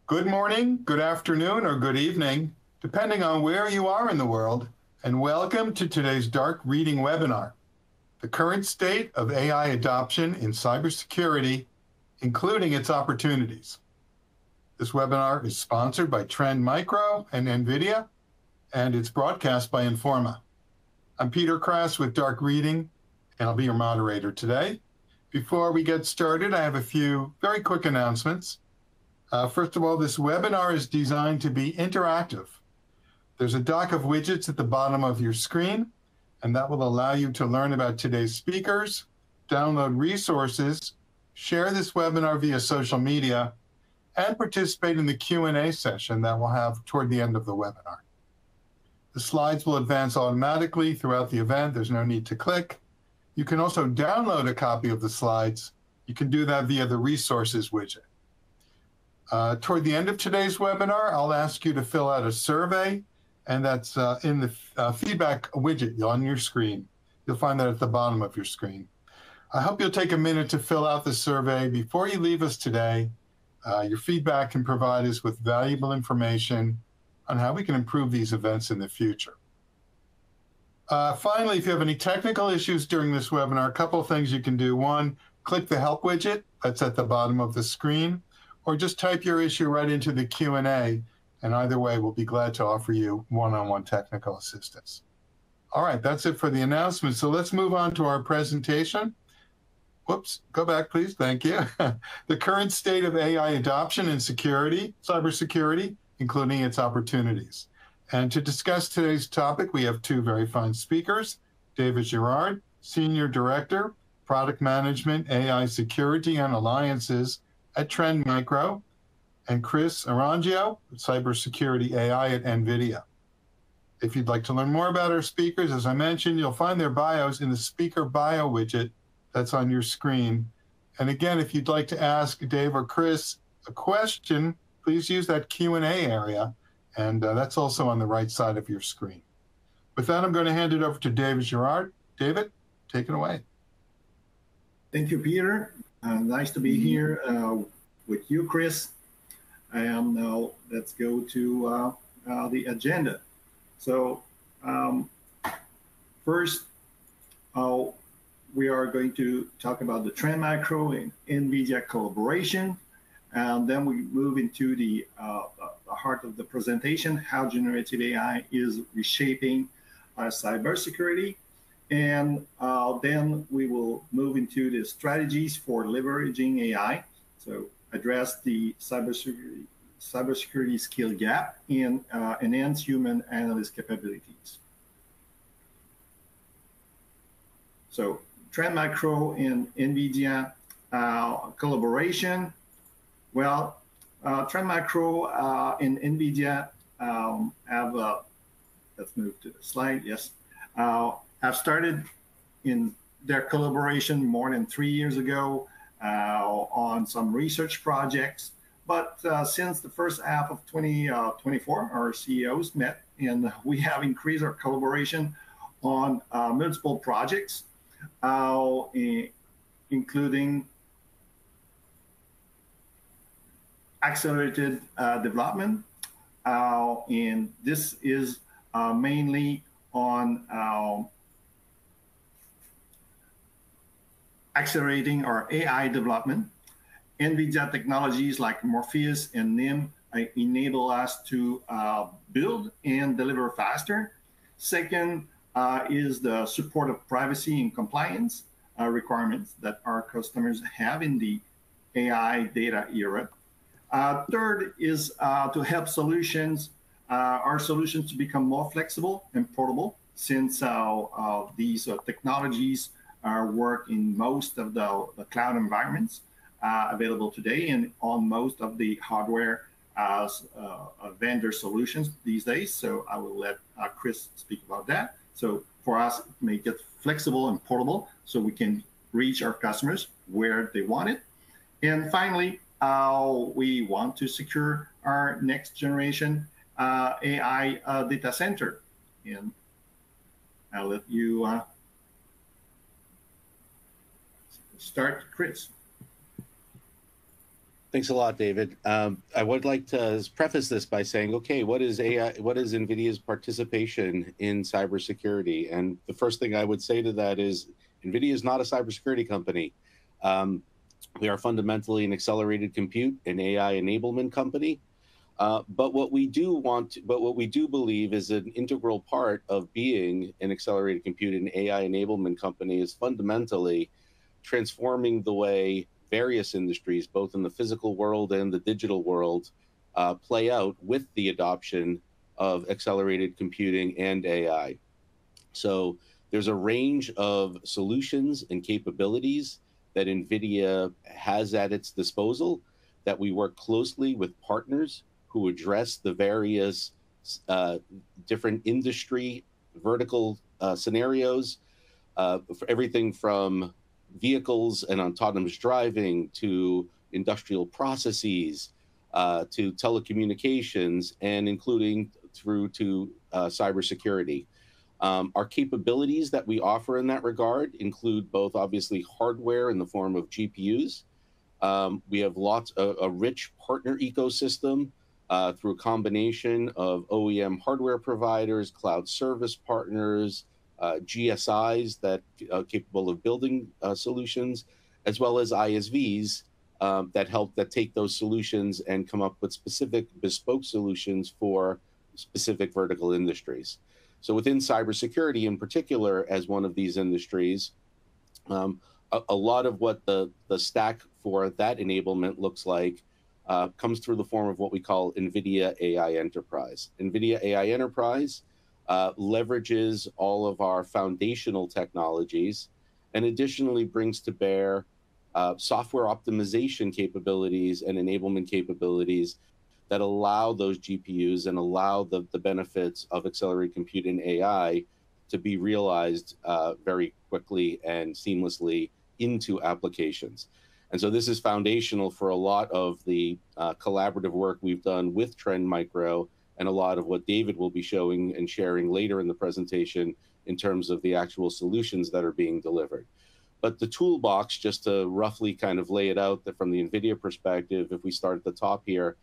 Good morning, good afternoon, or good evening, depending on where you are in the world, and welcome to today's Dark Reading webinar, the current state of AI adoption in cybersecurity, including its opportunities. This webinar is sponsored by Trend Micro and NVIDIA, and it's broadcast by Informa. I'm Peter Krass with Dark Reading, and I'll be your moderator today. Before we get started, I have a few very quick announcements. First of all, this webinar is designed to be interactive. There's a dock of widgets at the bottom of your screen, and that will allow you to learn about today's speakers, download resources, share this webinar via social media, and participate in the Q&A session that we'll have toward the end of the webinar. The slides will advance automatically throughout the event. There's no need to click. You can also download a copy of the slides. You can do that via the resources widget. Toward the end of today's webinar, I'll ask you to fill out a survey, and that's in the feedback widget on your screen. You'll find that at the bottom of your screen. I hope you'll take a minute to fill out the survey before you leave us today. Your feedback can provide us with valuable information on how we can improve these events in the future. Finally, if you have any technical issues during this webinar, a couple of things you can do. One, click the help widget that's at the bottom of the screen, or just type your issue right into the Q&A, and either way, we'll be glad to offer you one-on-one technical assistance. All right, that's it for the announcement. So let's move on to our presentation. Whoops, go back, please. Thank you. The current state of AI adoption in security, cybersecurity, including its opportunities. And to discuss today's topic, we have two very fine speakers, David Girard, Senior Director, Product Management, AI Security and Alliances at Trend Micro, and Chris Arangio, Cybersecurity AI at NVIDIA. If you'd like to learn more about our speakers, as I mentioned, you'll find their bios in the speaker bio widget that's on your screen. And again, if you'd like to ask Dave or Chris a question, please use that Q&A area, and that's also on the right side of your screen. With that, I'm going to hand it over to David Girard. David, take it away. Thank you, Peter. Nice to be here with you, Chris. And now let's go to the agenda. So first, we are going to talk about the Trend Micro and NVIDIA collaboration. And then we move into the heart of the presentation, how generative AI is reshaping cybersecurity. And then we will move into the strategies for leveraging AI. So address the cybersecurity skill gap and enhance human analyst capabilities. So Trend Micro and NVIDIA collaboration. Well, Trend Micro and NVIDIA have, let's move to the slide, yes. Have started in their collaboration more than 3 years ago on some research projects. But since the first half of 2024, our CEOs met and we have increased our collaboration on multiple projects, including accelerated development. And this is mainly on accelerating our AI development. NVIDIA technologies like Morpheus and NIM enable us to build and deliver faster. Second is the support of privacy and compliance requirements that our customers have in the AI data era. Third is to help our solutions to become more flexible and portable, since these technologies work in most of the cloud environments available today and on most of the hardware vendor solutions these days. So I will let Chris speak about that. So for us, make it flexible and portable so we can reach our customers where they want it. And finally, we want to secure our next generation AI data center. And I'll let you start, Chris. Thanks a lot, David. I would like to preface this by saying, okay, what is AI? What is NVIDIA's participation in cybersecurity? And the first thing I would say to that is NVIDIA is not a cybersecurity company. Um, we are fundamentally an accelerated compute and AI enablement company. But what we do believe is an integral part of being an accelerated compute and AI enablement company is fundamentally transforming the way various industries, both in the physical world and the digital world, play out with the adoption of accelerated computing and AI. So there's a range of solutions and capabilities that NVIDIA has at its disposal that we work closely with partners who address the various uh, different industry vertical scenarios, for everything from vehicles and autonomous driving to industrial processes to telecommunications and including through to cybersecurity. Our capabilities that we offer in that regard include both obviously hardware in the form of GPUs. We have a rich partner ecosystem through a combination of OEM hardware providers, cloud service partners, GSIs that are capable of building solutions, as well as ISVs that take those solutions and come up with specific bespoke solutions for specific vertical industries. So within cybersecurity in particular, as one of these industries, a lot of what the stack for that enablement looks like comes through the form of what we call NVIDIA AI Enterprise. NVIDIA AI Enterprise leverages all of our foundational technologies and additionally brings to bear software optimization capabilities and enablement capabilities that allow those GPUs and allow the benefits of accelerated compute and AI to be realized very quickly and seamlessly into applications. And so this is foundational for a lot of the collaborative work we've done with Trend Micro and a lot of what David will be showing and sharing later in the presentation in terms of the actual solutions that are being delivered. But the toolbox, just to roughly kind of lay it out from the NVIDIA perspective, if we start at the top here,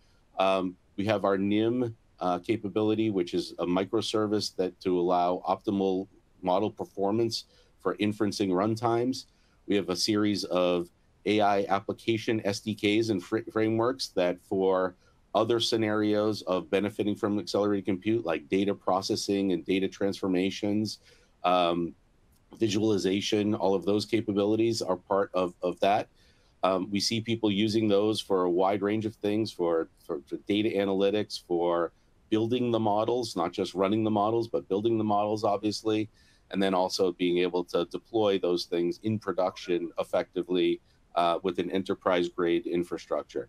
we have our NIM capability, which is a microservice that to allow optimal model performance for inferencing runtimes. We have a series of AI application SDKs and frameworks that for other scenarios of benefiting from accelerated compute, like data processing and data transformations, visualization, all of those capabilities are part of that. We see people using those for a wide range of things, for data analytics, for building the models, not just running the models, but building the models, obviously, and then also being able to deploy those things in production effectively with an enterprise-grade infrastructure.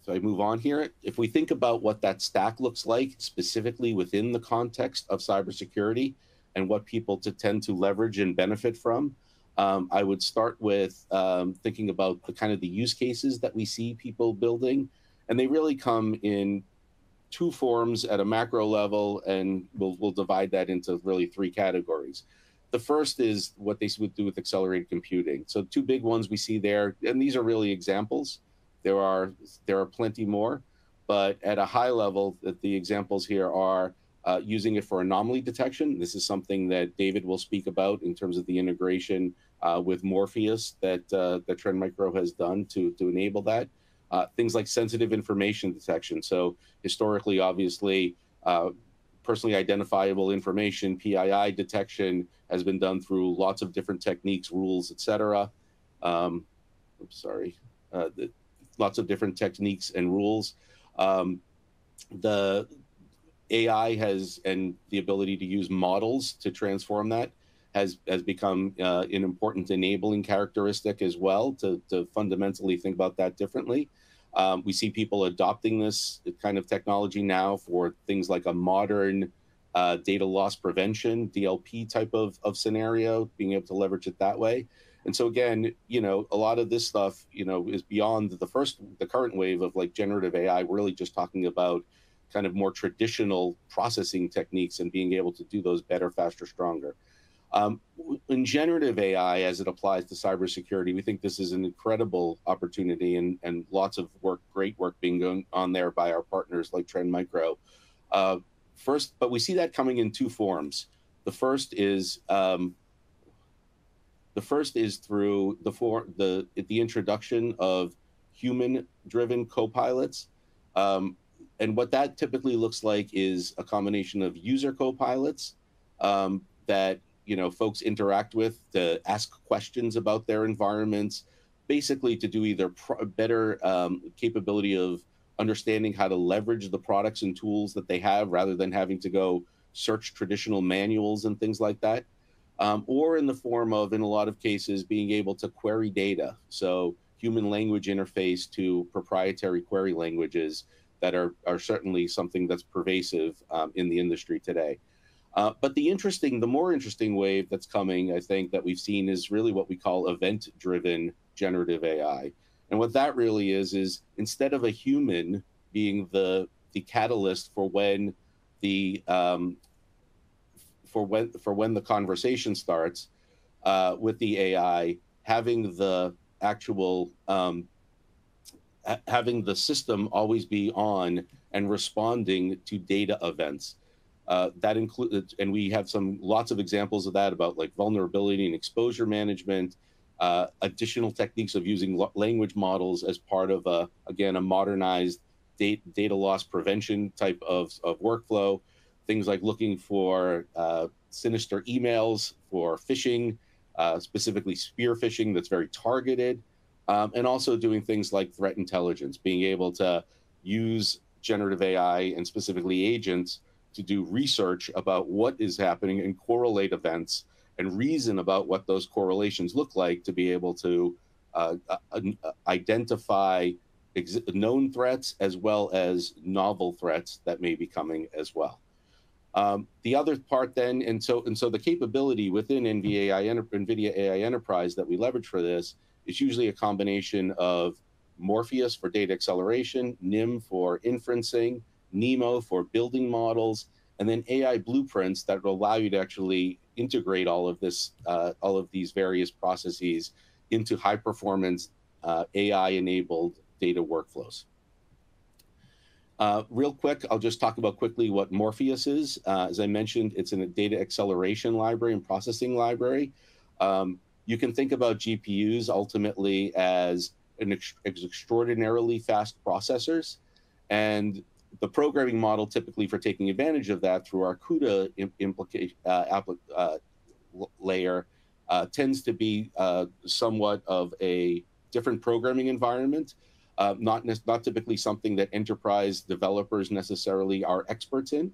So I move on here. If we think about what that stack looks like specifically within the context of cybersecurity and what people tend to leverage and benefit from, I would start with thinking about the kind of the use cases that we see people building, and they really come in two forms at a macro level, and we'll divide that into really three categories. The first is what they would do with accelerated computing. So two big ones we see there, and these are really examples. There are plenty more, but at a high level, the examples here are using it for anomaly detection. This is something that David will speak about in terms of the integration with Morpheus that Trend Micro has done to enable that. Things like sensitive information detection. So historically, obviously, personally identifiable information, PII detection has been done through lots of different techniques, rules, etc. Lots of different techniques and rules. The AI has, and the ability to use models to transform that has become an important enabling characteristic as well to fundamentally think about that differently. We see people adopting this kind of technology now for things like a modern data loss prevention, DLP type of scenario, being able to leverage it that way. And so again, a lot of this stuff, is beyond the current wave of like generative AI. We're really just talking about kind of more traditional processing techniques and being able to do those better, faster, stronger. In generative AI, as it applies to cybersecurity, we think this is an incredible opportunity, and lots of work, great work being going on there by our partners like Trend Micro. First, but we see that coming in two forms. The first is through the introduction of human-driven co-pilots. And what that typically looks like is a combination of user co-pilots that folks interact with to ask questions about their environments, basically to do either better capability of understanding how to leverage the products and tools that they have rather than having to go search traditional manuals and things like that. Or in the form of, in a lot of cases, being able to query data. So human language interface to proprietary query languages that are certainly something that's pervasive in the industry today. But the more interesting wave that's coming, I think, that we've seen is really what we call event-driven generative AI. And what that really is instead of a human being the catalyst for when the conversation starts with the AI, having the actual having the system always be on and responding to data events. That includes, and we have lots of examples of that about like vulnerability and exposure management, additional techniques of using language models as part of a modernized data loss prevention type of workflow. Things like looking for sinister emails, for phishing, specifically spear phishing that's very targeted, and also doing things like threat intelligence, being able to use generative AI and specifically agents to do research about what is happening and correlate events and reason about what those correlations look like to be able to identify known threats as well as novel threats that may be coming as well. The other part then, and so the capability within NVIDIA AI Enterprise that we leverage for this is usually a combination of Morpheus for data acceleration, NIM for inferencing, NEMO for building models, and then AI blueprints that will allow you to actually integrate all of these various processes into high performance AI-enabled data workflows. Real quick, I'll just talk about quickly what Morpheus is. As I mentioned, it's in a data acceleration library and processing library. You can think about GPUs ultimately as extraordinarily fast processors, and the programming model typically for taking advantage of that through our CUDA layer tends to be somewhat of a different programming environment, not typically something that enterprise developers necessarily are experts in.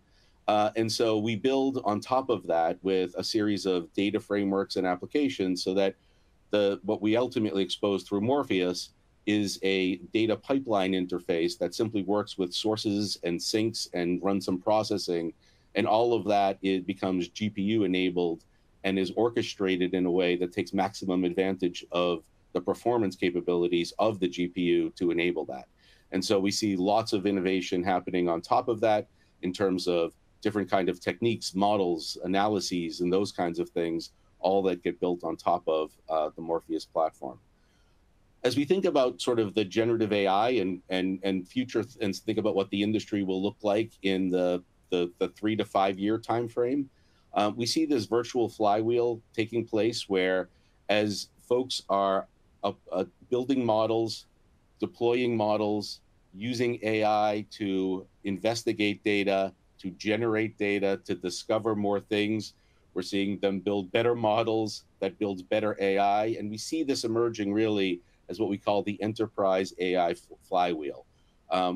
And so we build on top of that with a series of data frameworks and applications so that what we ultimately expose through Morpheus is a data pipeline interface that simply works with sources and sinks and runs some processing. And all of that, it becomes GPU enabled and is orchestrated in a way that takes maximum advantage of the performance capabilities of the GPU to enable that. And so we see lots of innovation happening on top of that in terms of different kind of techniques, models, analyses, and those kinds of things, all that get built on top of the Morpheus platform. As we think about sort of the generative AI and future, and think about what the industry will look like in the 3 to 5 year time frame, we see this virtual flywheel taking place where as folks are building models, deploying models, using AI to investigate data, to generate data, to discover more things. We're seeing them build better models that builds better AI. And we see this emerging really as what we call the enterprise AI flywheel,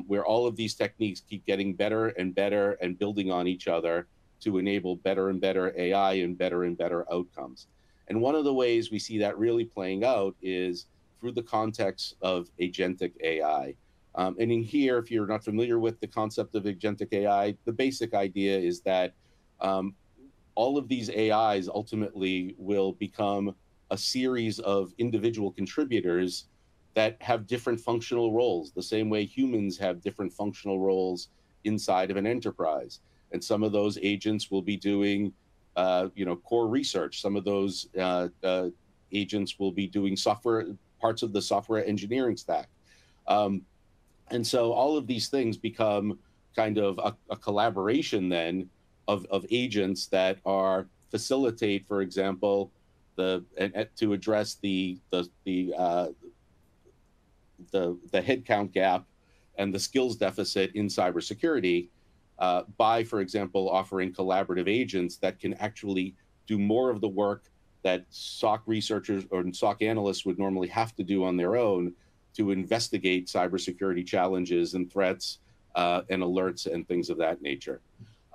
where all of these techniques keep getting better and better and building on each other to enable better and better AI and better outcomes. And one of the ways we see that really playing out is through the context of agentic AI. And in here, if you're not familiar with the concept of agentic AI, the basic idea is that all of these AIs ultimately will become a series of individual contributors that have different functional roles, the same way humans have different functional roles inside of an enterprise. And some of those agents will be doing core research. Some of those agents will be doing parts of the software engineering stack. And so all of these things become kind of a collaboration then of agents that are facilitate, for example, to address the headcount gap and the skills deficit in cybersecurity by, for example, offering collaborative agents that can actually do more of the work that SOC researchers or SOC analysts would normally have to do on their own to investigate cybersecurity challenges and threats and alerts and things of that nature.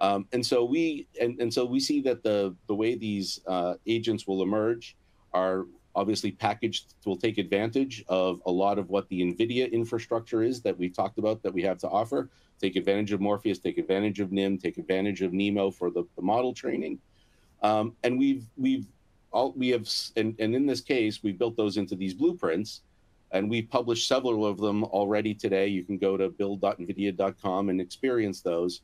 And so we see that the way these agents will emerge are obviously packaged, will take advantage of a lot of what the NVIDIA infrastructure is that we talked about that we have to offer, take advantage of Morpheus, take advantage of NIM, take advantage of NEMO for the model training. And in this case, we built those into these blueprints, and we've published several of them already today. You can go to build.nvidia.com and experience those.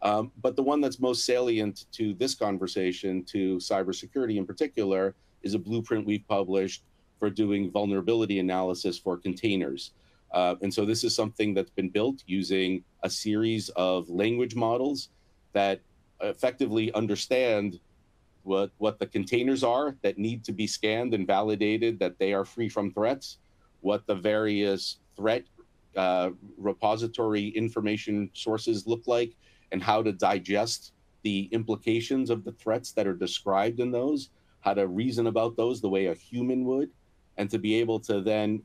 But the one that's most salient to this conversation, to cybersecurity in particular, is a blueprint we've published for doing vulnerability analysis for containers. And so this is something that's been built using a series of language models that effectively understand what the containers are that need to be scanned and validated that they are free from threats, what the various threat repository information sources look like, and how to digest the implications of the threats that are described in those, how to reason about those the way a human would, and to be able to then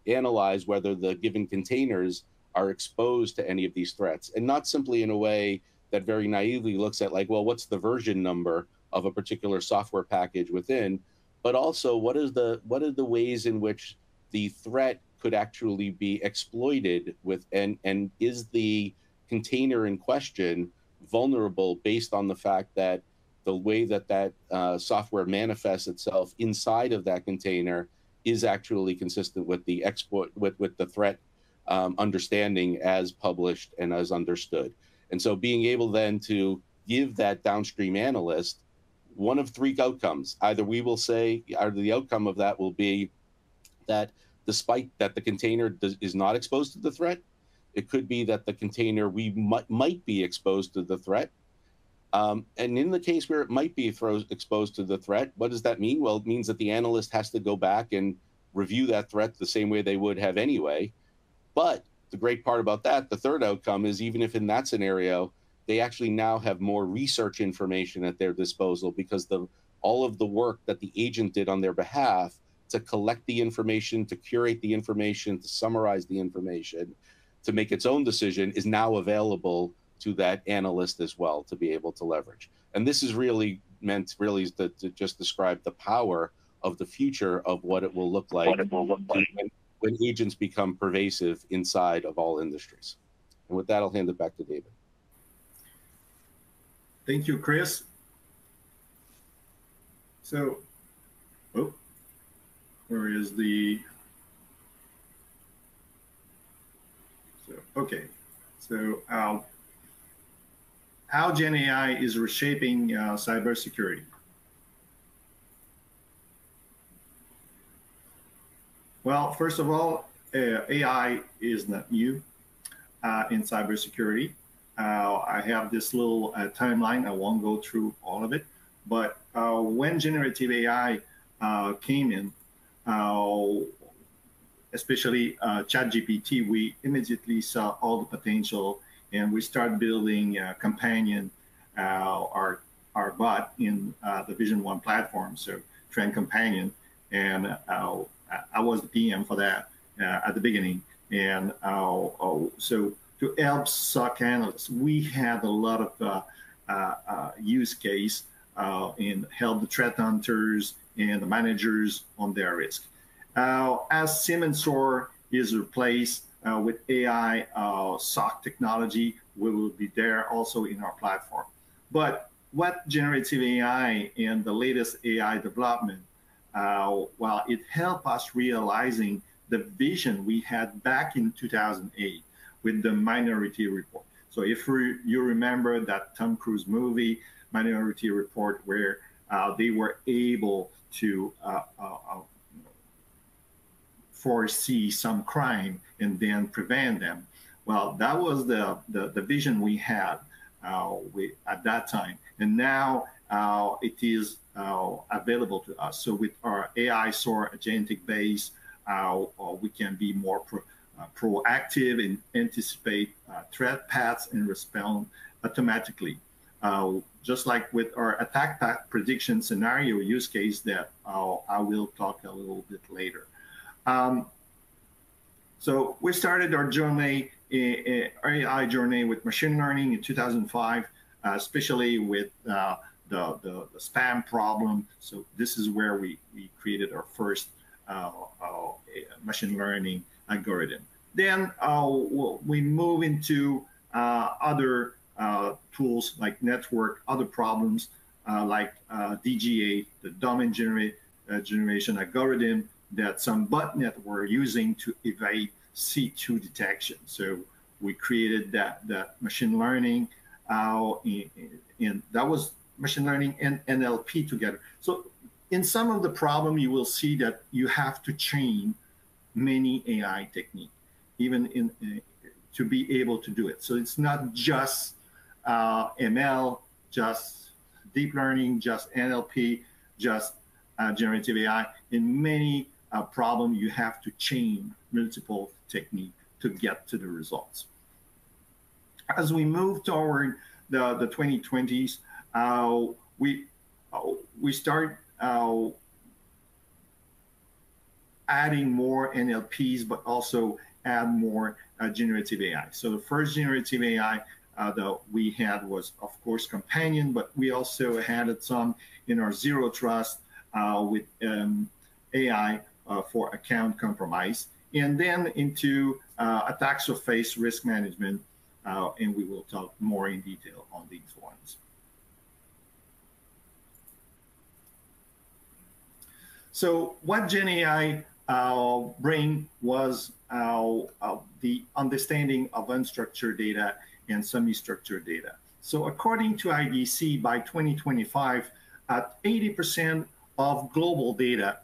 analyze whether the given containers are exposed to any of these threats, and not simply in a way that very naively looks at like, well, what's the version number of a particular software package within, but also what are the ways in which the threat could actually be exploited with, and is the container in question vulnerable based on the fact that the way that software manifests itself inside of that container is actually consistent with the with the threat understanding as published and as understood. And so being able then to give that downstream analyst one of three outcomes. Either we will say, or the outcome of that will be that despite that the container is not exposed to the threat, it could be that the container might be exposed to the threat. And in the case where it might be exposed to the threat, what does that mean? Well, it means that the analyst has to go back and review that threat the same way they would have anyway. But the great part about that, the third outcome, is even if in that scenario, they actually now have more research information at their disposal because all of the work that the agent did on their behalf to collect the information, to curate the information, to summarize the information, to make its own decision is now available to that analyst as well to be able to leverage. And this is really meant to just describe the power of the future of what it will look like when agents become pervasive inside of all industries. And with that, I'll hand it back to David. Thank you, Chris. So, where is the... Okay, so how Gen AI is reshaping cybersecurity. Well, first of all, AI is not new in cybersecurity. I have this little timeline. I won't go through all of it, but when generative AI came in, especially ChatGPT, we immediately saw all the potential, and we started building Companion, our bot in the Vision One platform, so Trend Companion, and I was the PM for that at the beginning. And so to help SOC analysts, we had a lot of use case in help the threat hunters and the managers on their risk. As SIEM and SOAR is replaced with AI SOC technology, we will be there also in our platform. But what generative AI and the latest AI development, while it helped us realizing the vision we had back in 2008 with the Minority Report. So if you remember that Tom Cruise movie, Minority Report, where they were able to foresee some crime and then prevent them. Well, that was the vision we had at that time. And now it is available to us. So with our AI SOAR agentic base, we can be more proactive and anticipate threat paths and respond automatically. Just like with our attack path prediction scenario use case that I will talk a little bit later. So we started our journey, AI journey with machine learning in 2005, especially with the spam problem. So this is where we created our first machine learning algorithm. Then we move into other tools like network, other problems like DGA, the domain generation algorithm that some botnet were using to evade C2 detection. So we created that machine learning, and that was machine learning and NLP together. So in some of the problem, you will see that you have to chain many AI techniques, even to be able to do it. So it's not just ML, just deep learning, just NLP, just generative AI. In many problems, you have to chain multiple techniques to get to the results. As we move toward the 2020s, we start adding more NLPs, but also add more generative AI. So the first generative AI that we had was, of course, Companion, but we also added some in our Zero Trust with AI for account compromise, and then into attack surface risk management, and we will talk more in detail on these ones. So what Gen AI bring was the understanding of unstructured data and semi-structured data. So according to IDC, by 2025, 80% of global data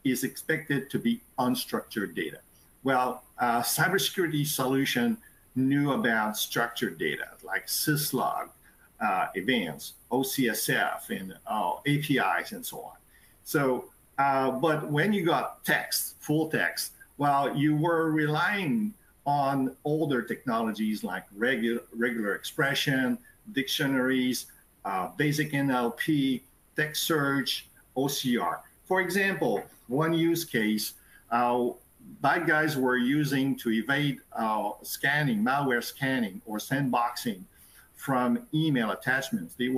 is expected to be unstructured data. Well, cybersecurity solution knew about structured data like syslog, events, OCSF, and APIs, and so on. So, but when you got text, full text, well, you were relying on older technologies like regular expression, dictionaries, basic NLP, text search, OCR. For example, one use case, bad guys were using to evade scanning, malware scanning, or sandboxing from email attachments. They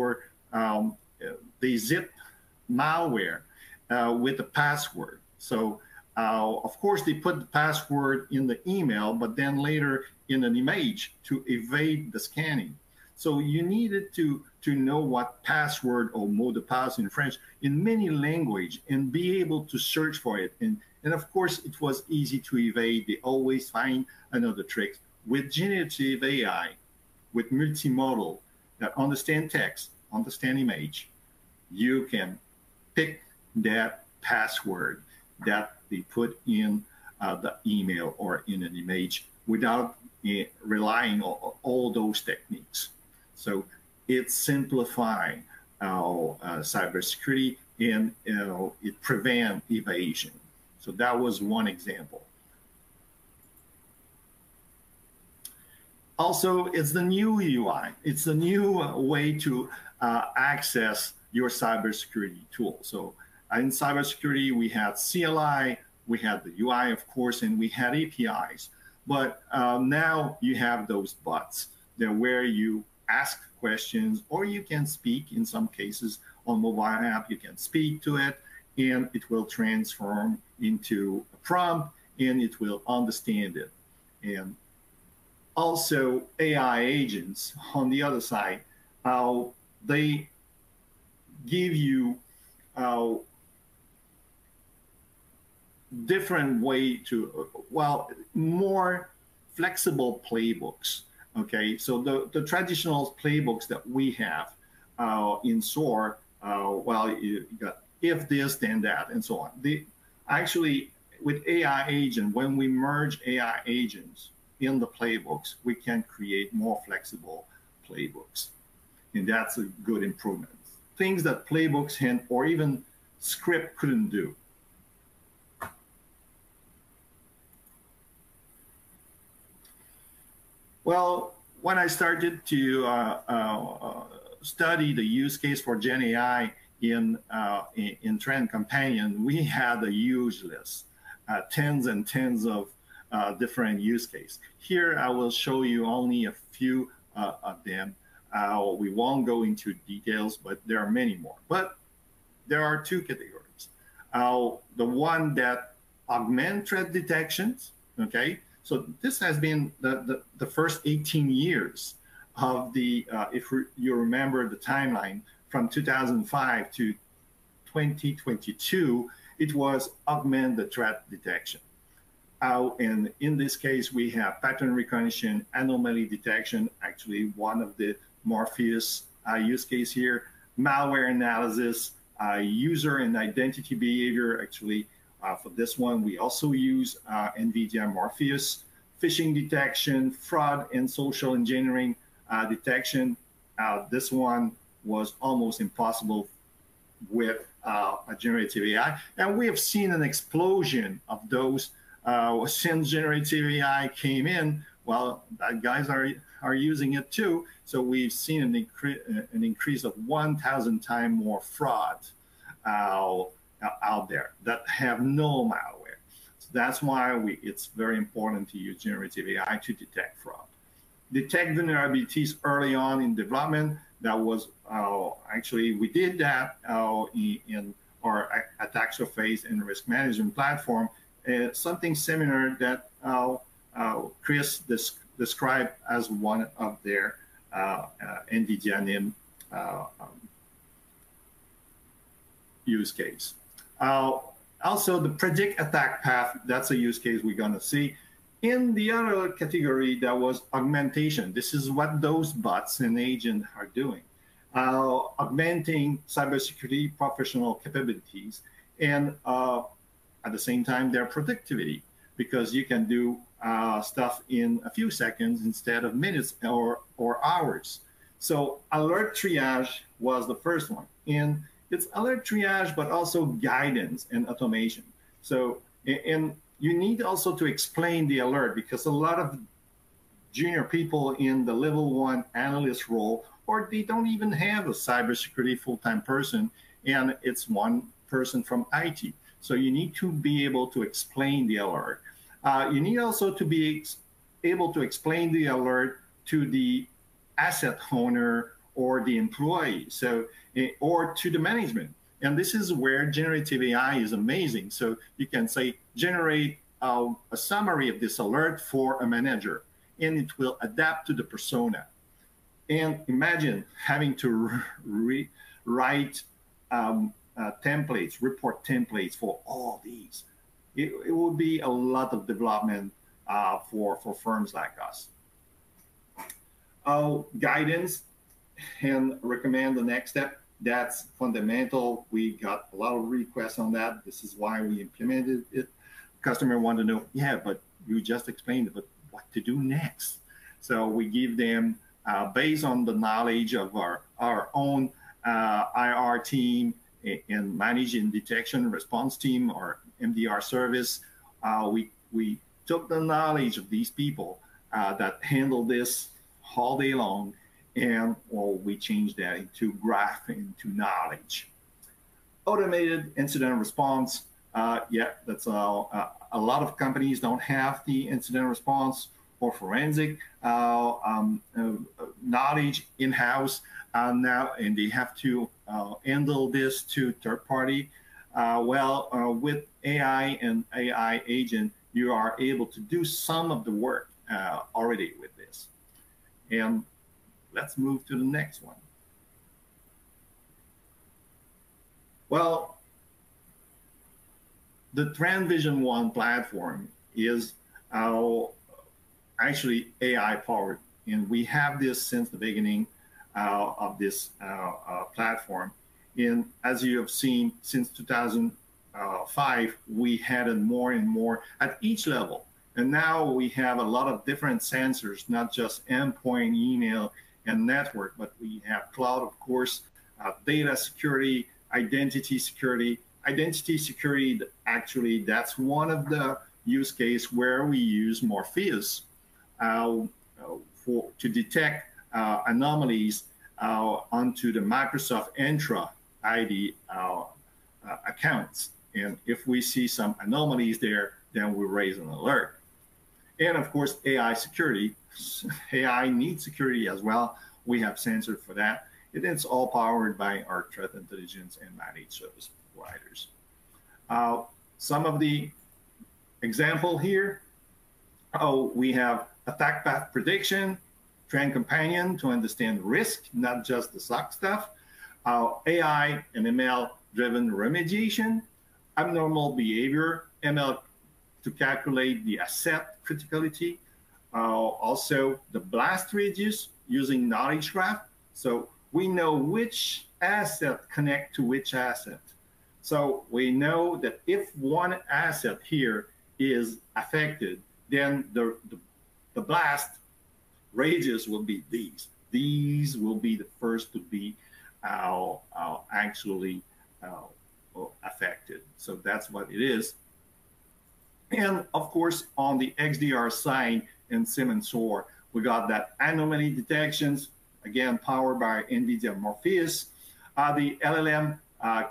zip malware with a password. So of course they put the password in the email, but then later in an image to evade the scanning. So you needed to know what password, or mot de passe in French, in many language, and be able to search for it. And of course, it was easy to evade. They always find another trick. With generative AI, with multimodal that understand text, understand image, you can pick that password that they put in the email or in an image without relying on all those techniques. So it simplifies cybersecurity, and it prevents evasion. So that was one example. Also, it's the new UI. It's the new way to access your cybersecurity tool. So in cybersecurity, we had CLI, we had the UI, of course, and we had APIs. But now you have those bots that where you ask questions, or you can speak in some cases on mobile app. You can speak to it, and it will transform into a prompt, and it will understand it. And also AI agents on the other side, they give you different way to, well, more flexible playbooks. Okay, so the traditional playbooks that we have in SOAR, well, you got if this, then that, and so on. Actually, with AI agent, when we merge AI agents in the playbooks, we can create more flexible playbooks. And that's a good improvement. Things that playbooks or even script couldn't do. Well, when I started to study the use case for Gen AI in Trend Companion, we had a huge list, tens and tens of different use cases. Here, I will show you only a few of them. We won't go into details, but there are many more. But there are two categories. The one that augment threat detections, okay? So this has been the first 18 years of the, if you remember the timeline, from 2005 to 2022, it was augment the threat detection. And in this case, we have pattern recognition, anomaly detection, actually one of the Morpheus use case here, malware analysis, user and identity behavior. Actually, for this one, we also use NVIDIA Morpheus, phishing detection, fraud and social engineering detection. This one was almost impossible with a generative AI. And we have seen an explosion of those since generative AI came in. Well, guys are using it too. So we've seen an increase of 1,000 times more fraud out there that have no malware. So that's why it's very important to use generative AI to detect fraud. Detect vulnerabilities early on in development. That was actually, we did that in our attack surface and risk management platform. Something similar that Chris described as one of their NVIDIA NIM use case. Also, the predict attack path, that's a use case we're going to see. In the other category, that was augmentation. This is what those bots and agents are doing. Augmenting cybersecurity professional capabilities and at the same time, their productivity, because you can do stuff in a few seconds instead of minutes or hours. So alert triage was the first one. And it's alert triage, but also guidance and automation. So, and you need also to explain the alert, because a lot of junior people in the level 1 analyst role, or they don't even have a cybersecurity full-time person, and it's one person from IT. So you need to be able to explain the alert. You need also to be able to explain the alert to the asset owner or the employee, so or to the management. And this is where generative AI is amazing. So you can say, generate a summary of this alert for a manager, and it will adapt to the persona. And imagine having to write templates, report templates for all these. It will be a lot of development for firms like us. Guidance and recommend the next step. That's fundamental. We got a lot of requests on that. This is why we implemented it. Customer want to know, yeah, but you just explained it, but what to do next? So we give them, based on the knowledge of our own IR team and managing detection response team or MDR service, we took the knowledge of these people that handle this all day long, and well, we changed that into graph, into knowledge. Automated incident response. Yeah, that's a lot of companies don't have the incident response or forensic knowledge in-house now, and they have to handle this to third party. With AI and AI agent, you are able to do some of the work already with this. And let's move to the next one. Well, the Trend Vision One platform is actually AI powered, and we have this since the beginning. of this platform. And as you have seen, since 2005, we had it more and more at each level. And now we have a lot of different sensors, not just endpoint, email, and network, but we have cloud, of course, data security, identity security. Identity security, actually, that's one of the use case where we use Morpheus to detect anomalies onto the Microsoft Entra ID accounts. And if we see some anomalies there, then we raise an alert. And of course, AI security. AI needs security as well. We have sensors for that. And it's all powered by our threat intelligence and managed service providers. Some of the example here, we have attack path prediction, trend companion to understand risk, not just the SOC stuff, AI and ML driven remediation, abnormal behavior, ML to calculate the asset criticality, also the blast radius using knowledge graph. So we know which asset connect to which asset. So we know that if one asset here is affected, then the blast radius will be these. These will be the first to be actually affected. So that's what it is. And of course, on the XDR side in SIM and SOAR, we got that anomaly detections, again, powered by NVIDIA Morpheus, the LLM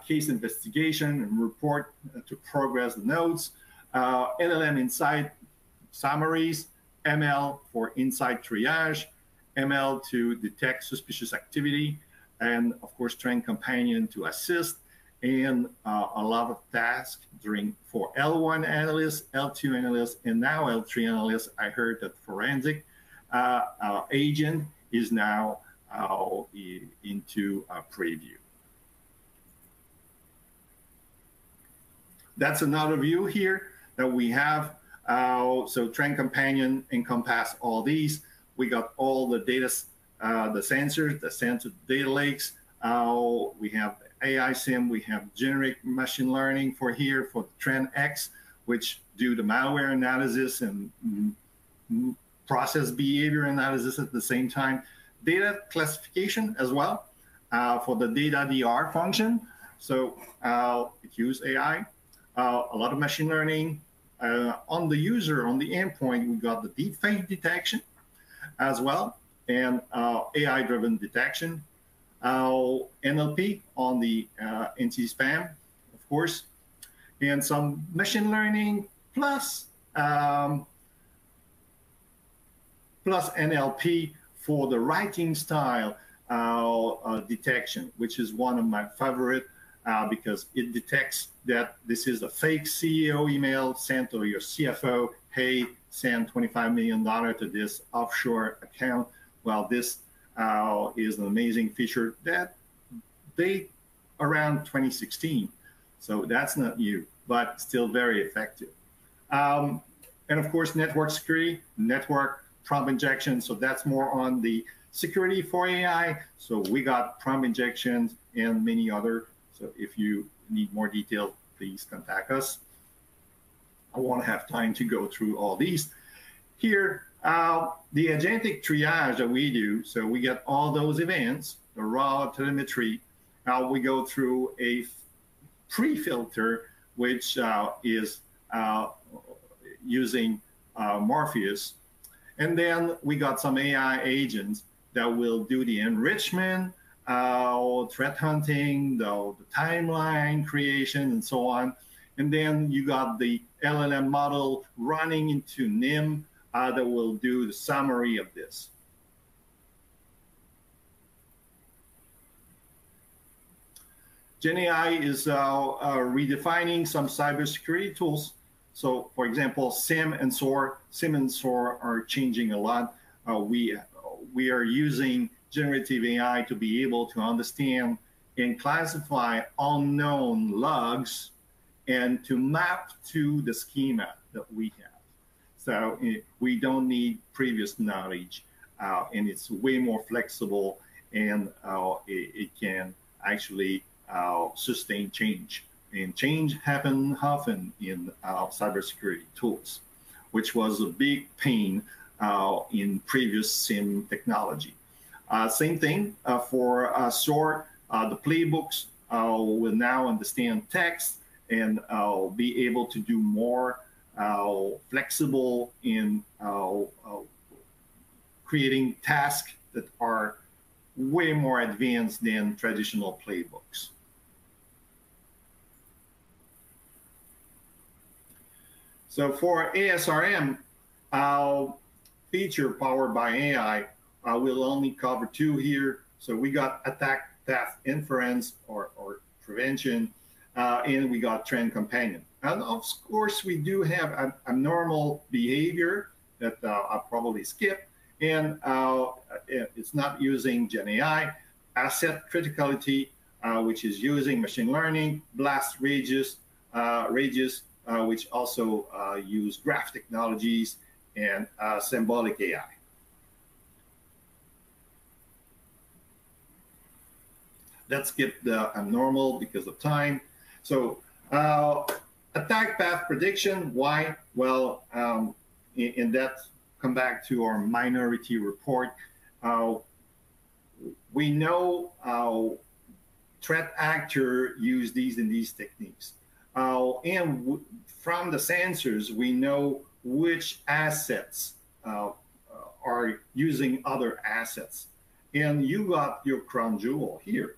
case investigation and report to progress the nodes, LLM insight summaries, ML for insight triage, ML to detect suspicious activity, and of course, trend companion to assist, and a lot of tasks for L1 analysts, L2 analysts, and now L3 analysts. I heard that forensic agent is now into a preview. That's another view here that we have. So trend companion encompass all these. We got all the data, the sensors, the sensor data lakes. We have AI SIM, we have generic machine learning for here for Trend X, which do the malware analysis and process behavior analysis at the same time. Data classification as well for the data DR function. So it uses AI, a lot of machine learning. On the user, on the endpoint, we got the deepfake detection as well, and AI-driven detection. NLP on the anti-spam, of course, and some machine learning plus NLP for the writing style detection, which is one of my favorite because it detects that this is a fake CEO email sent to your CFO. Hey, send $25 million to this offshore account. Well, this is an amazing feature that date around 2016. So that's not new, but still very effective. And of course, network security, network prompt injection. So that's more on the security for AI. So we got prompt injections and many other. So if you need more detail, please contact us. I won't have time to go through all these. Here, the agentic triage that we do, so we get all those events, the raw telemetry. Now we go through a pre-filter, which is using Morpheus. And then we got some AI agents that will do the enrichment, threat hunting, the timeline creation, and so on. And then you got the LLM model running into NIM that will do the summary of this. GenAI is redefining some cybersecurity tools. So, for example, SIM and SOAR are changing a lot. We are using generative AI to be able to understand and classify unknown logs and to map to the schema that we have. So we don't need previous knowledge, and it's way more flexible and it can actually sustain change. And change happens often in cybersecurity tools, which was a big pain in previous SIM technology. Same thing for SOAR. The playbooks will now understand text and be able to do more flexible in creating tasks that are way more advanced than traditional playbooks. So for ASRM, feature powered by AI, we'll only cover two here. So we got attack path inference or prevention, and we got trend companion. And of course, we do have abnormal behavior that I'll probably skip, and it's not using Gen AI, asset criticality, which is using machine learning, blast radius, which also use graph technologies, and symbolic AI. Let's skip the abnormal because of time. So attack path prediction, why? Well, in that, come back to our minority report. We know threat actor use these techniques. And from the sensors, we know which assets are using other assets. And you got your crown jewel here.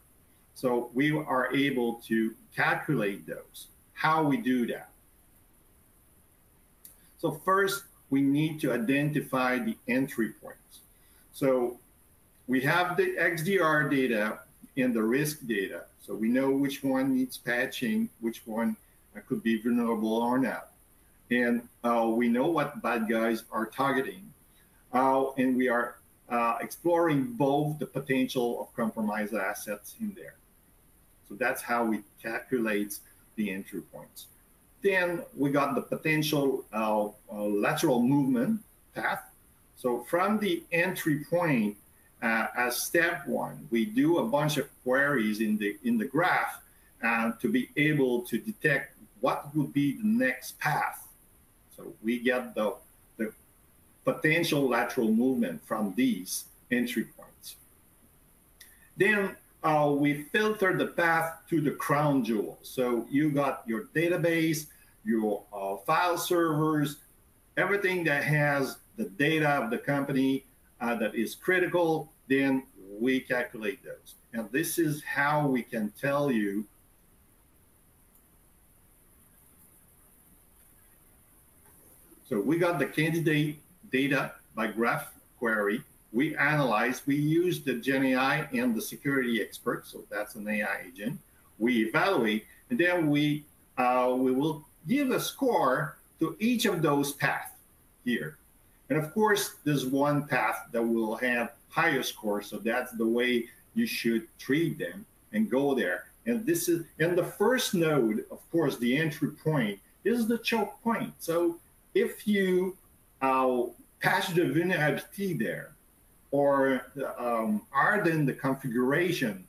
So we are able to calculate those. How we do that? So first, we need to identify the entry points. So we have the XDR data and the risk data. So we know which one needs patching, which one could be vulnerable or not. And we know what bad guys are targeting. And we are exploring both the potential of compromised assets in there. So that's how we calculate the entry points. Then we got the potential lateral movement path. So from the entry point, as step one, we do a bunch of queries in the graph to be able to detect what would be the next path. So we get the potential lateral movement from these entry points. Then we filter the path to the crown jewel. So you got your database, your file servers, everything that has the data of the company that is critical, then we calculate those. And this is how we can tell you so we got the candidate data by graph query. We analyze, we use the Gen AI and the security expert, so that's an AI agent. We evaluate, and then we will give a score to each of those paths here. And of course, there's one path that will have higher score, so that's the way you should treat them and go there. And this is, and the first node, of course, the entry point is the choke point. So if you patch the vulnerability there, or harden the configuration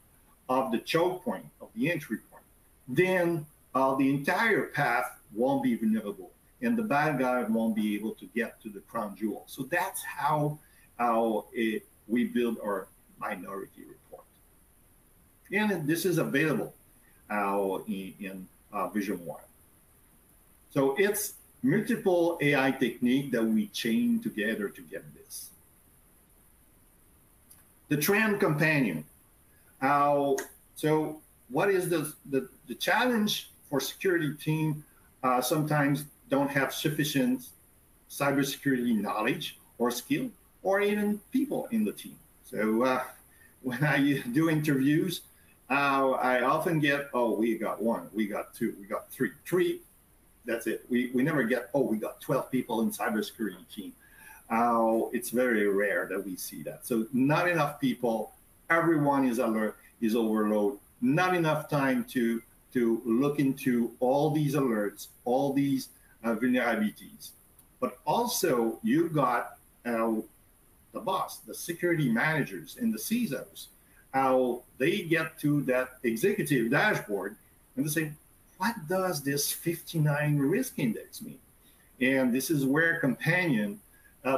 of the choke point, of the entry point, then the entire path won't be vulnerable, and the bad guy won't be able to get to the crown jewel. So that's how we build our minority report. And this is available in Vision 1. So it's multiple AI technique that we chain together to get this. The trend companion. So what is the challenge for security team? Sometimes don't have sufficient cybersecurity knowledge or skill, or even people in the team. So when I do interviews, I often get, oh, we got one, we got two, we got three, that's it. We never get, oh, we got 12 people in cybersecurity team. It's very rare that we see that. So not enough people, everyone is alert, is overload, not enough time to look into all these alerts, all these vulnerabilities. But also you got the boss, the security managers and the CISOs how they get to that executive dashboard and they say, what does this 59 risk index mean? And this is where Companion,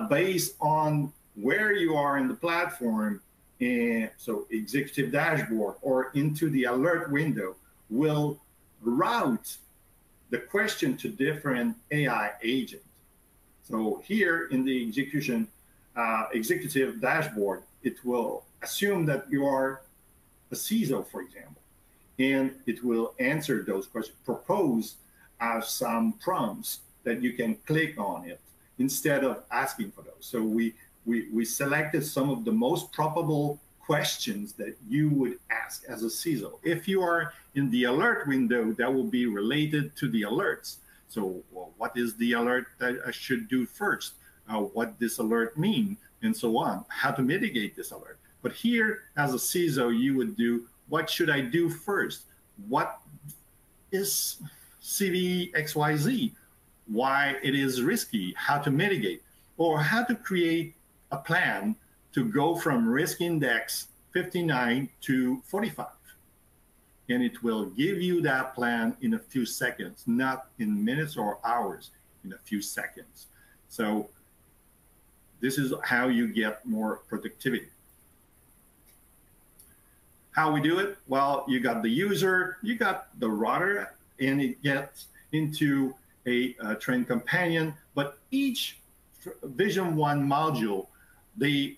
based on where you are in the platform, and so executive dashboard or into the alert window, will route the question to different AI agents. So here in the executive dashboard, it will assume that you are a CISO, for example, and it will answer those questions, propose some prompts that you can click on it instead of asking for those. So we selected some of the most probable questions that you would ask as a CISO. If you are in the alert window, that will be related to the alerts. So well, what is the alert that I should do first? What this alert mean, and so on, how to mitigate this alert. But here, as a CISO, you would do, what should I do first? What is CVXYZ? Why it is risky, how to mitigate, or how to create a plan to go from risk index 59 to 45. And it will give you that plan in a few seconds, not in minutes or hours, in a few seconds. So this is how you get more productivity. How we do it? Well, you got the user, you got the router, and it gets into a Trend Companion, but each Vision 1 module, they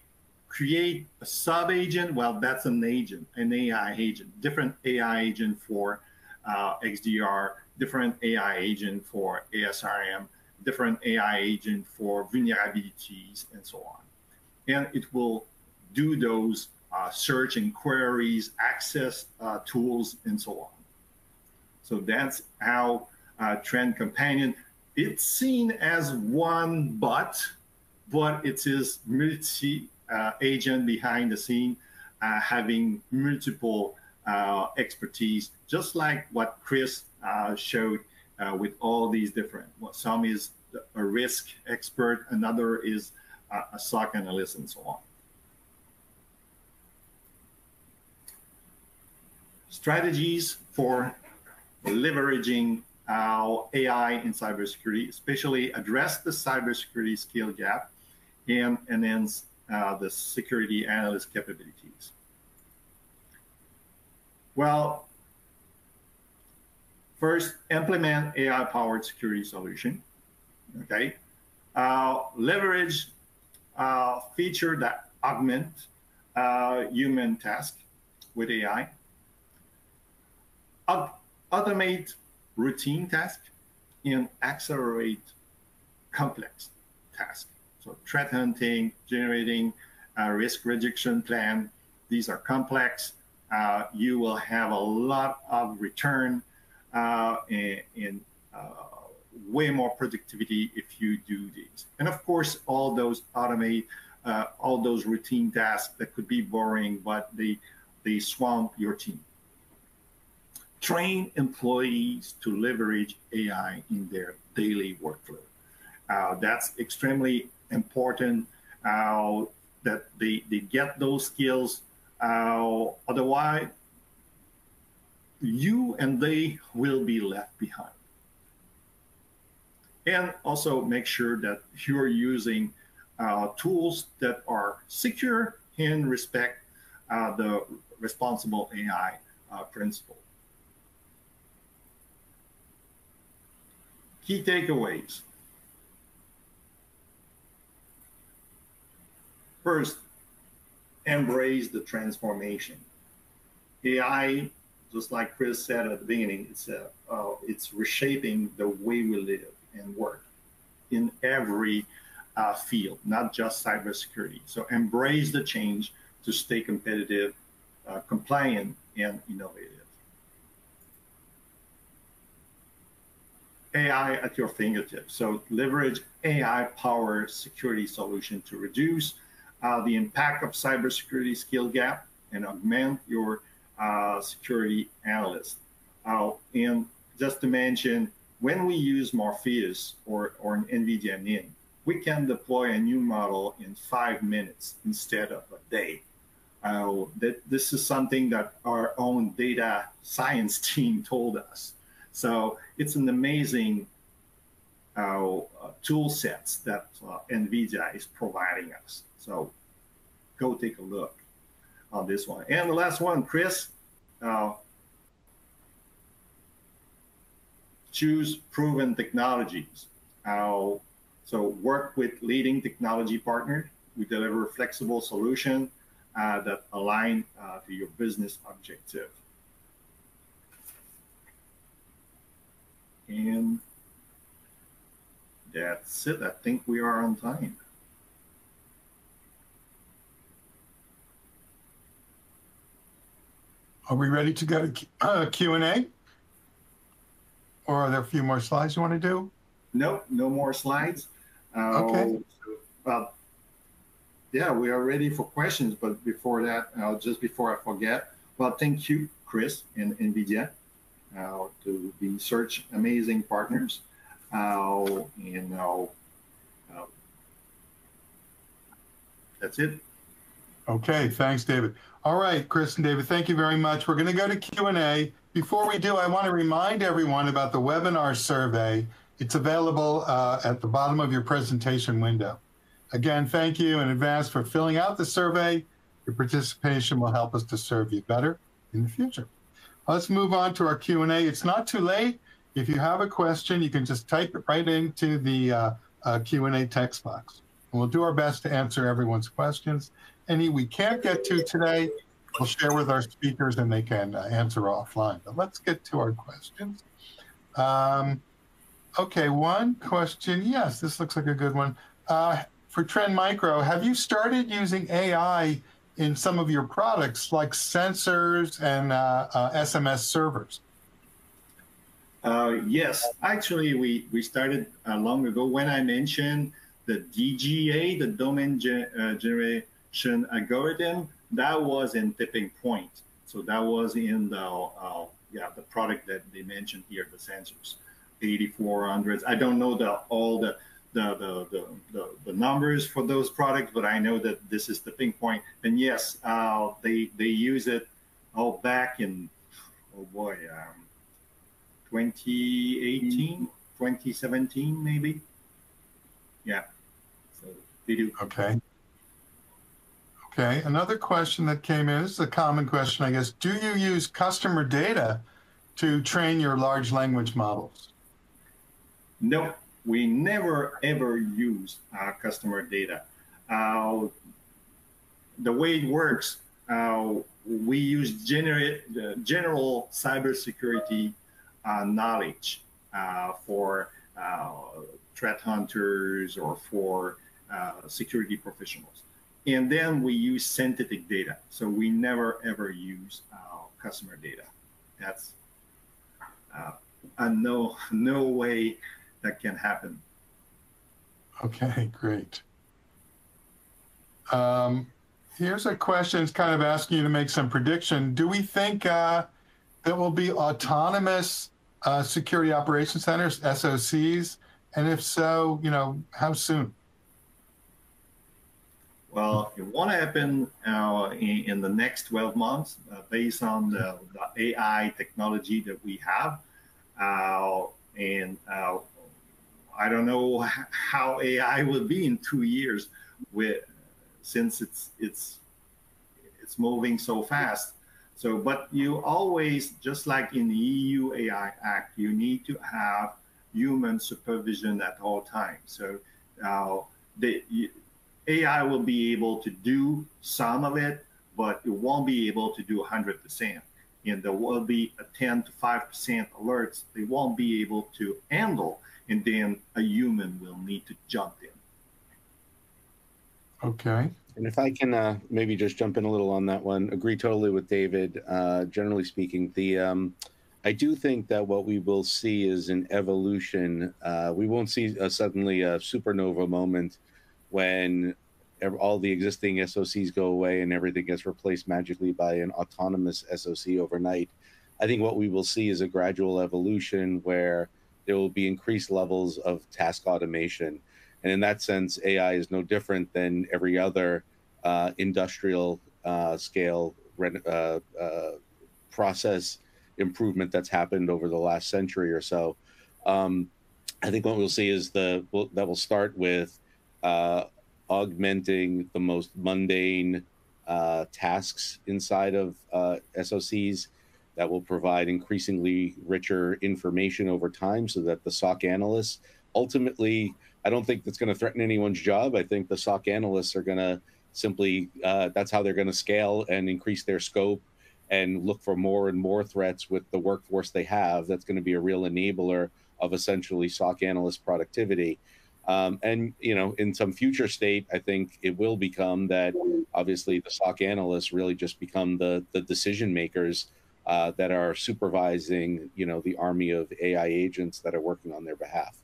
create a sub-agent. Well, that's an agent, an AI agent, different AI agent for XDR, different AI agent for ASRM, different AI agent for vulnerabilities, and so on. And it will do those search and queries, access tools, and so on. So that's how Trend Companion, it's seen as one bot, but it is multi-agent behind the scene, having multiple expertise, just like what Chris showed with all these different, some is a risk expert, another is a SOC analyst, and so on. Strategies for leveraging AI in cybersecurity, especially address the cybersecurity skill gap and enhance the security analyst capabilities. Well, first, implement AI-powered security solution. Okay, leverage feature that augment human task with AI. Automate routine tasks and accelerate complex tasks. So threat hunting, generating a risk reduction plan. These are complex. You will have a lot of return and way more productivity if you do these. And of course, all those automate, all those routine tasks that could be boring, but they swamp your team. Train employees to leverage AI in their daily workflow. That's extremely important that they get those skills. Otherwise, you and they will be left behind. And also make sure that you're using tools that are secure and respect the responsible AI principle. Key takeaways. First, embrace the transformation. AI, just like Chris said at the beginning, it's reshaping the way we live and work in every field, not just cybersecurity. So embrace the change to stay competitive, compliant, and innovative. AI at your fingertips. So leverage AI-powered security solution to reduce the impact of cybersecurity skill gap and augment your security analyst. And just to mention, when we use Morpheus or an NVIDIA NIM, we can deploy a new model in 5 minutes instead of a day. that this is something that our own data science team told us. So it's an amazing tool sets that NVIDIA is providing us. So go take a look on this one. And the last one, Chris, choose proven technologies. So work with leading technology partners. We deliver flexible solutions that align to your business objective. And that's it. I think we are on time. Are we ready to go to Q&A? Or are there a few more slides you want to do? Nope, no more slides. Okay. Yeah, we are ready for questions. But before that, just before I forget, well, thank you, Chris and NVIDIA, to be such amazing partners. That's it. Okay, thanks, David. All right, Chris and David, thank you very much. We're going to go to Q&A. Before we do, I want to remind everyone about the webinar survey. It's available at the bottom of your presentation window. Again, thank you in advance for filling out the survey. Your participation will help us to serve you better in the future. Let's move on to our Q&A. It's not too late. If you have a question, you can just type it right into the Q&A text box. And we'll do our best to answer everyone's questions. Any we can't get to today, we'll share with our speakers and they can answer offline. But let's get to our questions. Okay, one question. Yes, this looks like a good one. For Trend Micro, have you started using AI in some of your products like sensors and SMS servers? Yes, actually, we started long ago when I mentioned the DGA, the domain generation algorithm. That was in Tipping Point. So that was in the product that they mentioned here, the sensors, 8400s. I don't know all the numbers for those products, but I know that this is Tipping Point. And yes, they use it all back in 2018, 2017, maybe. Yeah, so they do. Okay. Okay, another question that came in, this is a common question, I guess. Do you use customer data to train your large language models? No, we never, ever use customer data. The way it works, we use general cybersecurity knowledge for threat hunters or for security professionals. And then we use synthetic data. So we never, ever use customer data. That's no way that can happen. Okay, great. Here's a question, it's kind of asking you to make some prediction. Do we think there will be autonomous security operation centers, SOCs? And if so, how soon? Well, it won't happen in the next 12 months based on the AI technology that we have. I don't know how AI will be in 2 years since it's moving so fast. So, but you always, just like in the EU AI Act, you need to have human supervision at all times. So AI will be able to do some of it, but it won't be able to do 100%. And there will be a 10 to 5% alerts they won't be able to handle, and then a human will need to jump in. Okay. And if I can maybe just jump in a little on that one, agree totally with David. Generally speaking, I do think that what we will see is an evolution. We won't see suddenly a supernova moment when all the existing SOCs go away and everything gets replaced magically by an autonomous SOC overnight. I think what we will see is a gradual evolution where there will be increased levels of task automation. And in that sense, AI is no different than every other industrial scale process improvement that's happened over the last century or so. I think what we'll see is that will start with augmenting the most mundane tasks inside of SOCs that will provide increasingly richer information over time, so that the SOC analysts ultimately, I don't think that's going to threaten anyone's job. I think the SOC analysts are going to simply, that's how they're going to scale and increase their scope and look for more and more threats with the workforce they have. That's going to be a real enabler of essentially SOC analyst productivity. And, you know, in some future state, I think it will become that obviously the SOC analysts really just become the decision makers that are supervising, you know, the army of AI agents that are working on their behalf.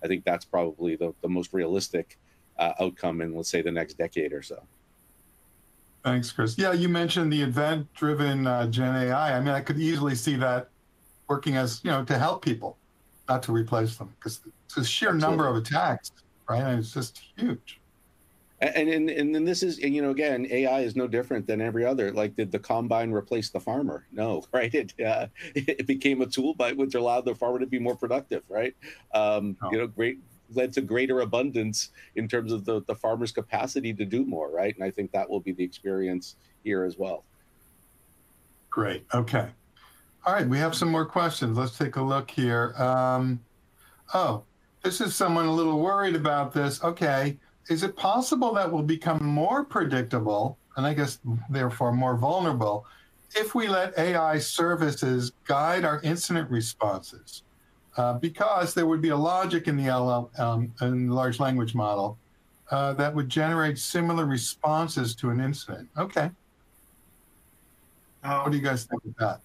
I think that's probably the most realistic outcome in, let's say, the next decade or so. Thanks, Chris. Yeah, you mentioned the event-driven Gen AI. I mean, I could easily see that working as, you know, to help people, not to replace them, because the sheer number of attacks, right? And it's just huge. And then this is, you know, again, AI is no different than every other. Like, did the combine replace the farmer? No, right? It became a tool by which allowed the farmer to be more productive, right? You know, led to greater abundance in terms of the farmer's capacity to do more, right? And I think that will be the experience here as well. Great. Okay. All right. We have some more questions. Let's take a look here. Oh, this is someone a little worried about this. Okay. Is it possible that we'll become more predictable, and I guess therefore more vulnerable, if we let AI services guide our incident responses? Because there would be a logic in the in the large language model that would generate similar responses to an incident. Okay. What do you guys think of that?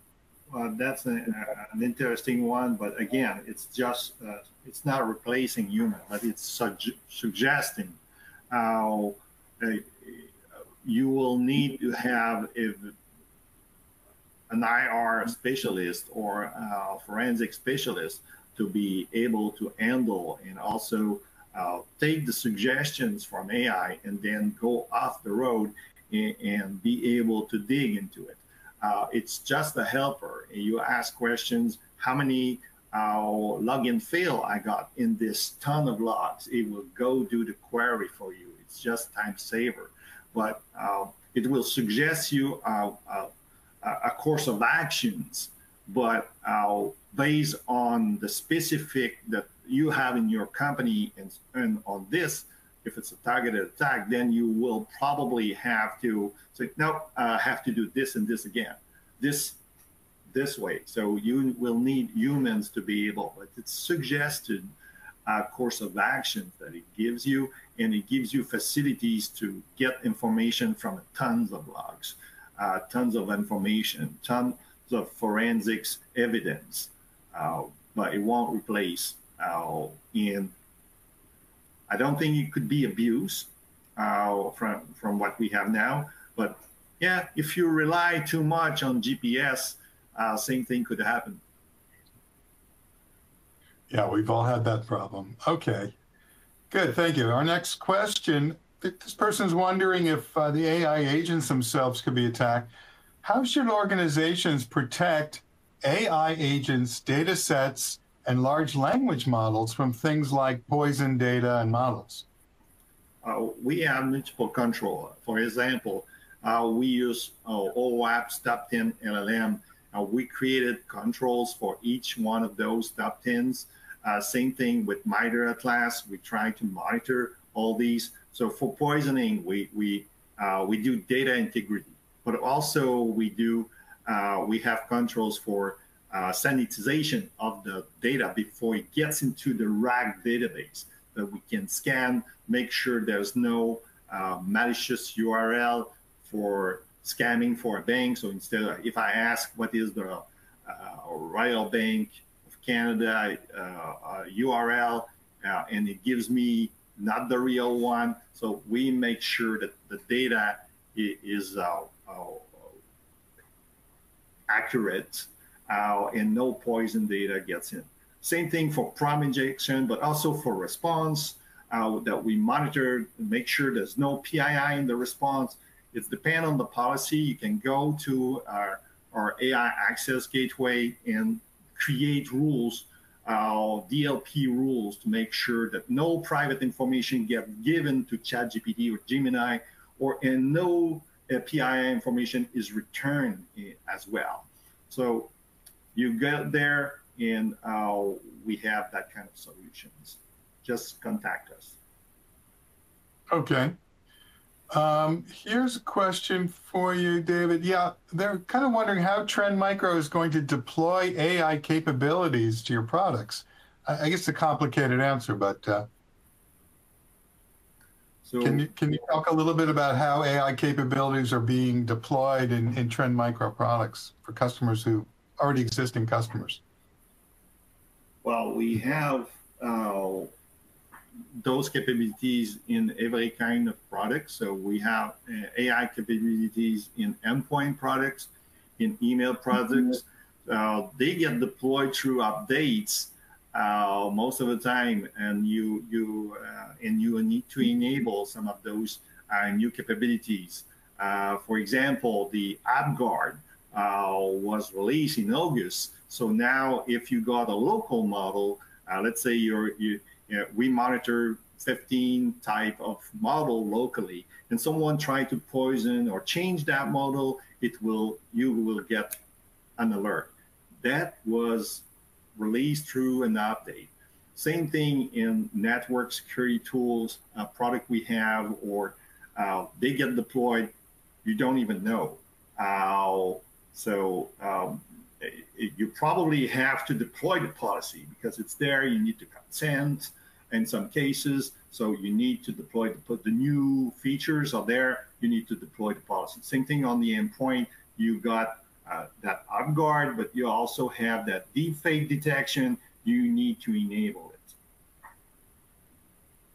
Well, that's an interesting one, but again, it's just it's not replacing human, but it's suggesting how you will need to have an IR specialist or a forensic specialist to be able to handle and also take the suggestions from AI and then go off the road and be able to dig into it. It's just a helper. You ask questions, how many login fail I got in this ton of logs? It will go do the query for you. It's just time saver. But it will suggest you a course of actions, but based on the specific that you have in your company, and on this, if it's a targeted attack, then you will probably have to say, no, I have to do this and this again, this way. So you will need humans to be able, but it's suggested course of action that it gives you, and it gives you facilities to get information from tons of logs, tons of information, tons of forensics evidence, but it won't replace. And I don't think it could be abused from what we have now. But yeah, if you rely too much on GPS, same thing could happen. Yeah, we've all had that problem. Okay, good, thank you. Our next question, this person's wondering if the AI agents themselves could be attacked. How should organizations protect AI agents, data sets, and large language models from things like poison data and models? We have multiple control. For example, we use OWASP top 10 LLM. We created controls for each one of those top 10s. Same thing with MITRE Atlas. We try to monitor all these. So for poisoning, we do data integrity, but also we have controls for sanitization of the data before it gets into the RAG database, that we can scan, make sure there's no malicious URL for scamming for a bank. So instead of, if I ask what is the Royal Bank of Canada URL, and it gives me not the real one, so we make sure that the data is accurate, and no poison data gets in. Same thing for prompt injection, but also for response, that we monitor and make sure there's no PII in the response. It depends on the policy. You can go to our AI access gateway and create rules, DLP rules, to make sure that no private information gets given to ChatGPT or Gemini, and no PII information is returned as well. So you get there, and we have that kind of solutions. Just contact us. Okay. Here's a question for you, David. Yeah, they're kind of wondering how Trend Micro is going to deploy AI capabilities to your products. I guess it's a complicated answer, but So can you talk a little bit about how AI capabilities are being deployed in Trend Micro products for customers who already existing customers? well, we have those capabilities in every kind of product. So we have AI capabilities in endpoint products, in email products. They get deployed through updates most of the time, and you need to enable some of those new capabilities. For example, the AppGuard was released in August. So now, if you got a local model, let's say we monitor 15 type of model locally, and someone try to poison or change that model, you will get an alert. That was released through an update. Same thing in network security tools, product we have, or they get deployed, you don't even know. You probably have to deploy the policy because it's there. You need to consent in some cases. So you need to deploy, put the new features are there. You need to deploy the policy. Same thing on the endpoint. You got that AppGuard, but you also have that deepfake detection. You need to enable it.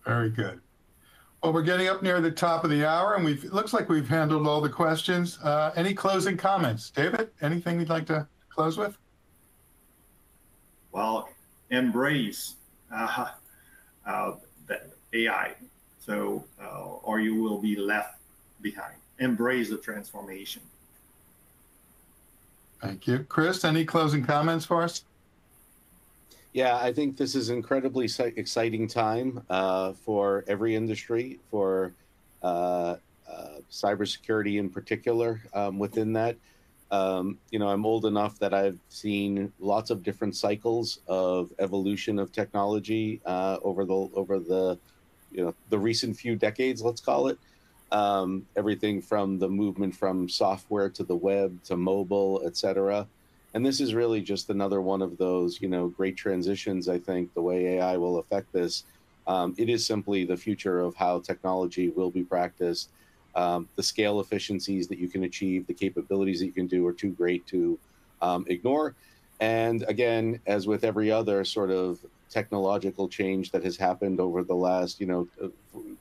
Very good. Well, we're getting up near the top of the hour, and it looks like we've handled all the questions. Any closing comments? David, anything you'd like to close with? Well, embrace the AI, or you will be left behind. Embrace the transformation. Thank you. Chris, any closing comments for us? Yeah, I think this is incredibly exciting time for every industry, for cybersecurity in particular. Within that, I'm old enough that I've seen lots of different cycles of evolution of technology over the recent few decades, let's call it. Everything from the movement from software to the web to mobile, et cetera. And this is really just another one of those, great transitions. I think the way AI will affect this, it is simply the future of how technology will be practiced. The scale efficiencies that you can achieve, the capabilities that you can do are too great to ignore. And again, as with every other sort of technological change that has happened over the last,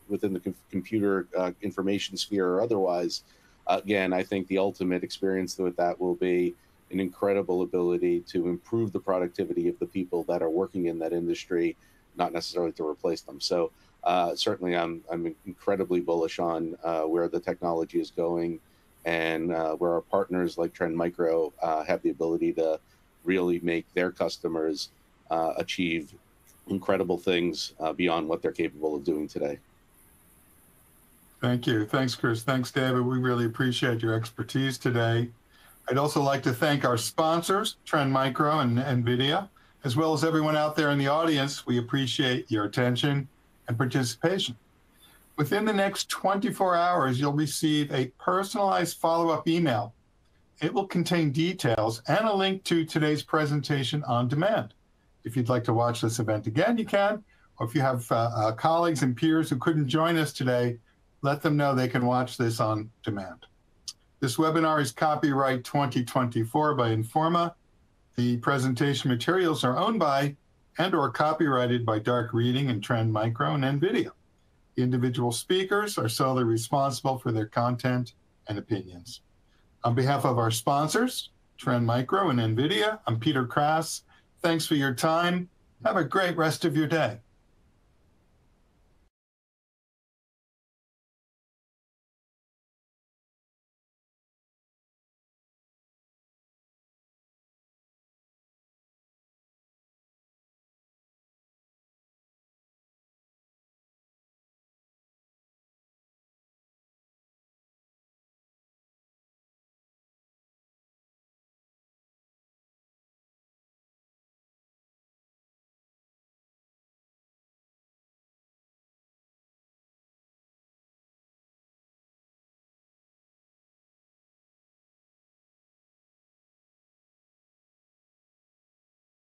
within the computer information sphere or otherwise, again, I think the ultimate experience with that will be an incredible ability to improve the productivity of the people that are working in that industry, not necessarily to replace them. So certainly I'm incredibly bullish on where the technology is going, and where our partners like Trend Micro have the ability to really make their customers achieve incredible things beyond what they're capable of doing today. Thank you. Thanks, Chris. Thanks, David. We really appreciate your expertise today. I'd also like to thank our sponsors, Trend Micro and NVIDIA, as well as everyone out there in the audience. We appreciate your attention and participation. Within the next 24 hours, you'll receive a personalized follow-up email. It will contain details and a link to today's presentation on demand. If you'd like to watch this event again, you can. Or if you have colleagues and peers who couldn't join us today, let them know they can watch this on demand. This webinar is copyright 2024 by Informa. The presentation materials are owned by and/or copyrighted by Dark Reading and Trend Micro and NVIDIA. The individual speakers are solely responsible for their content and opinions. On behalf of our sponsors, Trend Micro and NVIDIA, I'm Peter Krass. Thanks for your time. Have a great rest of your day.